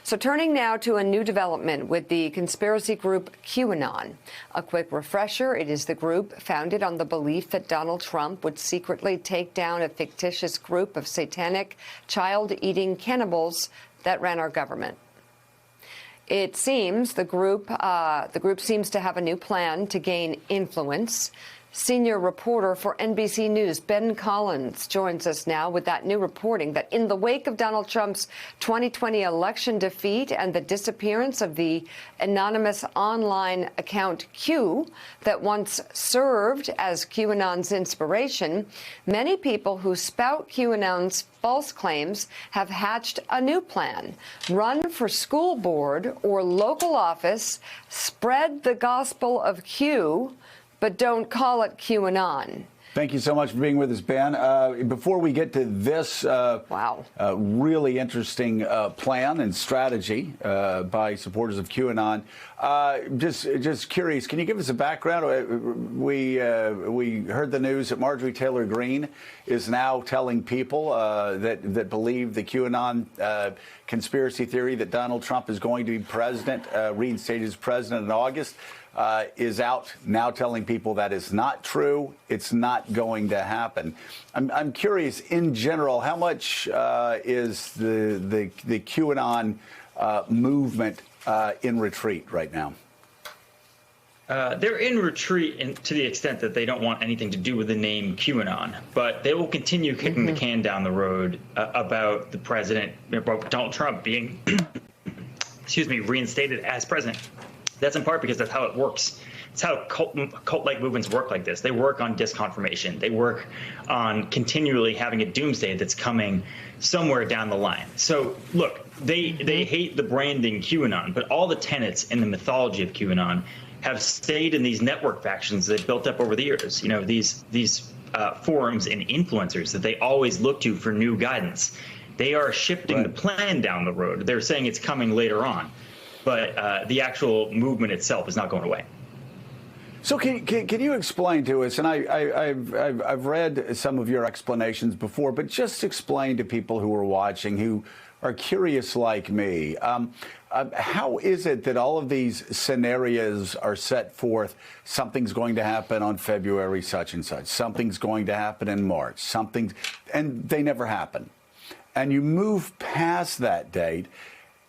So turning now to a new development with the conspiracy group QAnon. A quick refresher, it is the group founded on the belief that Donald Trump would secretly take down a fictitious group of satanic, child-eating cannibals that ran our government. It seems the group seems to have a new plan to gain influence. Senior reporter for NBC News, Ben Collins, joins us now with that new reporting that in the wake of Donald Trump's 2020 election defeat and the disappearance of the anonymous online account Q that once served as QAnon's inspiration, many people who spout QAnon's false claims have hatched a new plan. Run for school board or local office, spread the gospel of Q, but don't call it QAnon. Thank you so much for being with us, Ben. Before we get to this really interesting plan and strategy by supporters of QAnon, just curious, can you give us a background? We heard the news that Marjorie Taylor Greene is now telling people that believe the QAnon conspiracy theory that Donald Trump is going to be president, reinstated as president in August, is out now telling people that is not true. It's not going to happen. I'm curious, in general, how much is the QAnon movement in retreat right now? They're in retreat to the extent that they don't want anything to do with the name QAnon, but they will continue kicking the can down the road about the president, about Donald Trump being, reinstated as president. That's in part because that's how it works. It's how cult-like movements work like this. They work on disconfirmation. They work on continually having a doomsday that's coming somewhere down the line. So, look, they hate the branding QAnon, but all the tenets in the mythology of QAnon have stayed in these network factions that built up over the years. You know, these forums and influencers that they always look to for new guidance. They are shifting the plan down the road. They're saying it's coming later on. But the actual movement itself is not going away. So can you explain to us, and I've read some of your explanations before, but just explain to people who are watching, who are curious like me, how is it that all of these scenarios are set forth? Something's going to happen on February such and such. Something's going to happen in March. And they never happen. And you move past that date.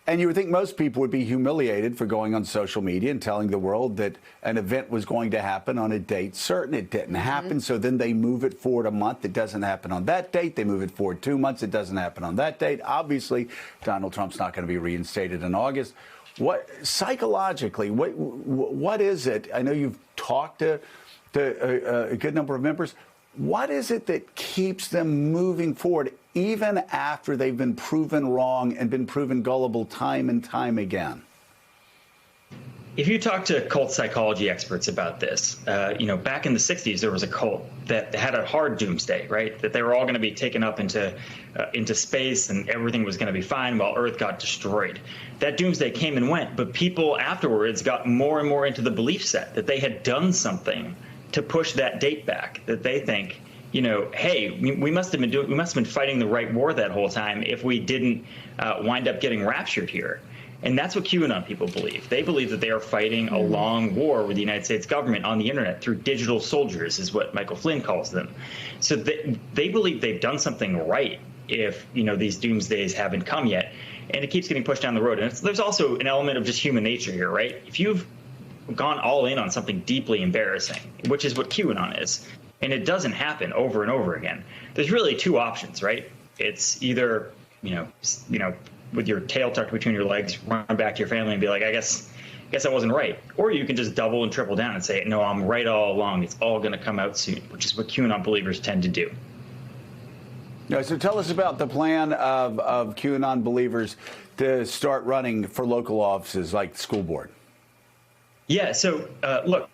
And you would think most people would be humiliated for going on social media and telling the world that an event was going to happen on a date certain. It didn't happen. So then they move it forward a month. It doesn't happen on that date. They move it forward 2 months. It doesn't happen on that date. Obviously, Donald Trump's not going to be reinstated in August. What psychologically, what is it? I know you've talked to a good number of members. What is it that keeps them moving forward even after they've been proven wrong and been proven gullible time and time again? If you talk to cult psychology experts about this, back in the 60s, there was a cult that had a hard doomsday, right? That they were all going to be taken up into space and everything was going to be fine while Earth got destroyed. That doomsday came and went, but people afterwards got more and more into the belief set that they had done something to push that date back, that they think, hey, we must have been fighting the right war that whole time if we didn't wind up getting raptured here. And that's what QAnon people believe. They believe that they are fighting a long war with the United States government on the internet through digital soldiers, is what Michael Flynn calls them. So they believe they've done something right if, these doomsdays haven't come yet. And it keeps getting pushed down the road. And there's also an element of just human nature here, right? If you've gone all in on something deeply embarrassing, which is what QAnon is, and it doesn't happen over and over again, there's really two options, right? It's either, with your tail tucked between your legs, run back to your family and be like, I guess I wasn't right. Or you can just double and triple down and say, no, I'm right all along. It's all going to come out soon, which is what QAnon believers tend to do. Yeah, so tell us about the plan of QAnon believers to start running for local offices like the school board. Yeah, so look,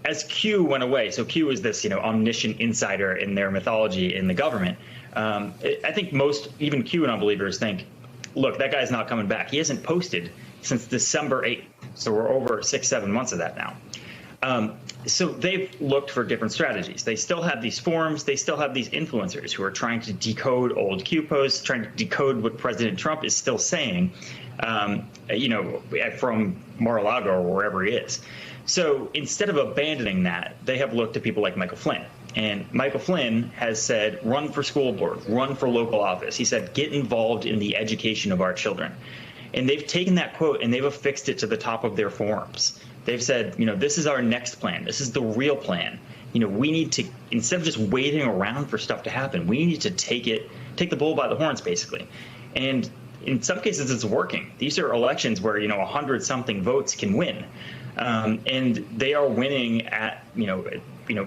as Q went away, so Q is this, omniscient insider in their mythology in the government. I think most, even QAnon believers think, look, that guy's not coming back. He hasn't posted since December 8th. So we're over 6-7 months of that now. So they've looked for different strategies. They still have these forums. They still have these influencers who are trying to decode old Q posts, trying to decode what President Trump is still saying, from Mar-a-Lago or wherever he is. So instead of abandoning that, they have looked to people like Michael Flynn. And Michael Flynn has said, run for school board, run for local office. He said, get involved in the education of our children. And they've taken that quote and they've affixed it to the top of their forums. They've said, this is our next plan. This is the real plan. We need to, instead of just waiting around for stuff to happen, we need to take the bull by the horns, basically. And in some cases, it's working. These are elections where, 100-something votes can win. And they are winning at,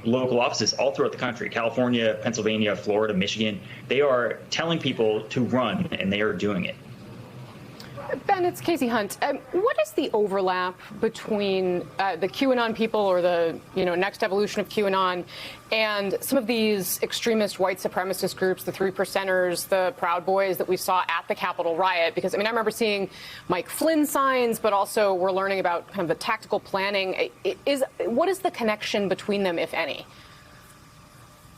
local offices all throughout the country, California, Pennsylvania, Florida, Michigan. They are telling people to run, and they are doing it. Ben, it's Casey Hunt. What is the overlap between the QAnon people, or the next evolution of QAnon, and some of these extremist white supremacist groups, the 3%ers, the Proud Boys that we saw at the Capitol riot? Because I remember seeing Mike Flynn signs, but also we're learning about kind of the tactical planning. What is the connection between them, if any?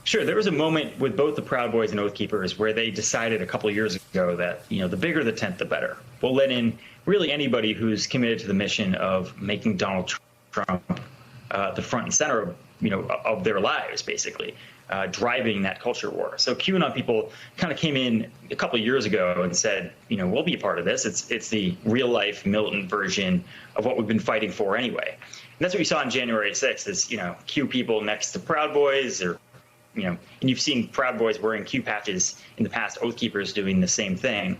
Sure. There was a moment with both the Proud Boys and Oath Keepers where they decided a couple of years ago that, the bigger the tent, the better. We'll let in really anybody who's committed to the mission of making Donald Trump the front and center of their lives, basically, driving that culture war. So QAnon people kind of came in a couple of years ago and said, we'll be a part of this. It's the real life militant version of what we've been fighting for anyway. And that's what you saw on January 6th is, Q people next to Proud Boys, or and you've seen Proud Boys wearing Q patches in the past, Oath Keepers doing the same thing.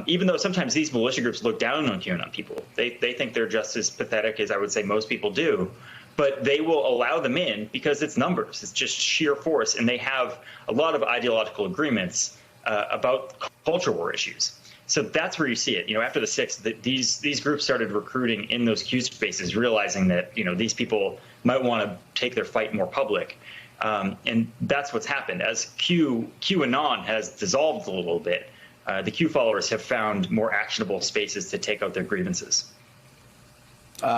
Even though sometimes these militia groups look down on QAnon people. They think they're just as pathetic as I would say most people do. But they will allow them in because it's numbers. It's just sheer force. And they have a lot of ideological agreements about culture war issues. So that's where you see it. After the 6th, these groups started recruiting in those Q spaces, realizing that, these people might want to take their fight more public. And that's what's happened. As QAnon has dissolved a little bit, the Q followers have found more actionable spaces to take out their grievances.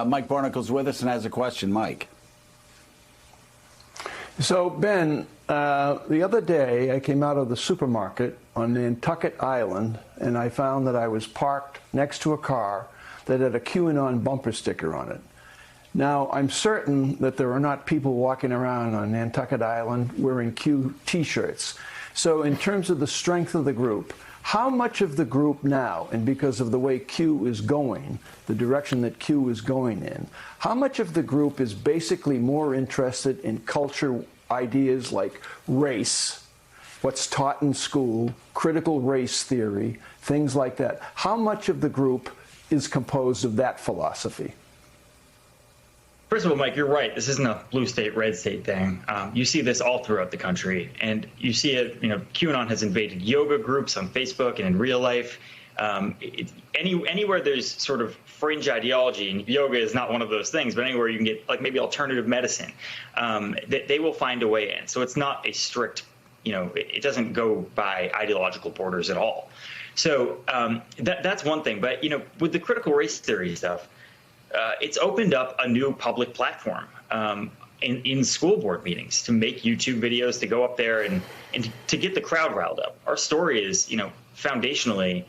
Mike Barnicle's with us and has a question. Mike. So, Ben, the other day I came out of the supermarket on Nantucket Island, and I found that I was parked next to a car that had a QAnon bumper sticker on it. Now, I'm certain that there are not people walking around on Nantucket Island wearing Q T-shirts. So in terms of the strength of the group, how much of the group now, and because of the way Q is going, the direction that Q is going in, how much of the group is basically more interested in culture ideas like race, what's taught in school, critical race theory, things like that? How much of the group is composed of that philosophy? First of all, Mike, you're right. This isn't a blue state, red state thing. You see this all throughout the country, and you see it. QAnon has invaded yoga groups on Facebook and in real life. Anywhere there's sort of fringe ideology, and yoga is not one of those things, but anywhere you can get like maybe alternative medicine, they will find a way in. So it's not a strict, it doesn't go by ideological borders at all. So that's one thing. But with the critical race theory stuff. It's opened up a new public platform in school board meetings to make YouTube videos, to go up there and to get the crowd riled up. Our story is, foundationally,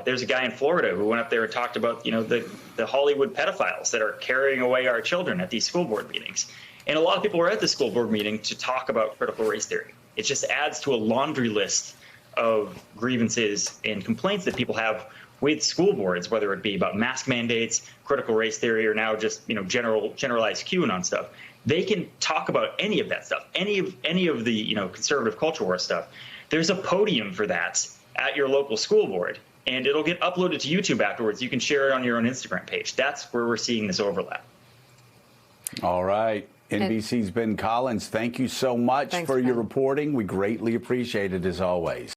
there's a guy in Florida who went up there and talked about, the Hollywood pedophiles that are carrying away our children at these school board meetings. And a lot of people were at the school board meeting to talk about critical race theory. It just adds to a laundry list of grievances and complaints that people have with school boards, whether it be about mask mandates, critical race theory, or now just generalized QAnon stuff. They can talk about any of that stuff, any of the conservative culture war stuff. There's a podium for that at your local school board, and it'll get uploaded to YouTube afterwards. You can share it on your own Instagram page. That's where we're seeing this overlap. All right. NBC's Ben Collins, thank you so much for your reporting. We greatly appreciate it as always.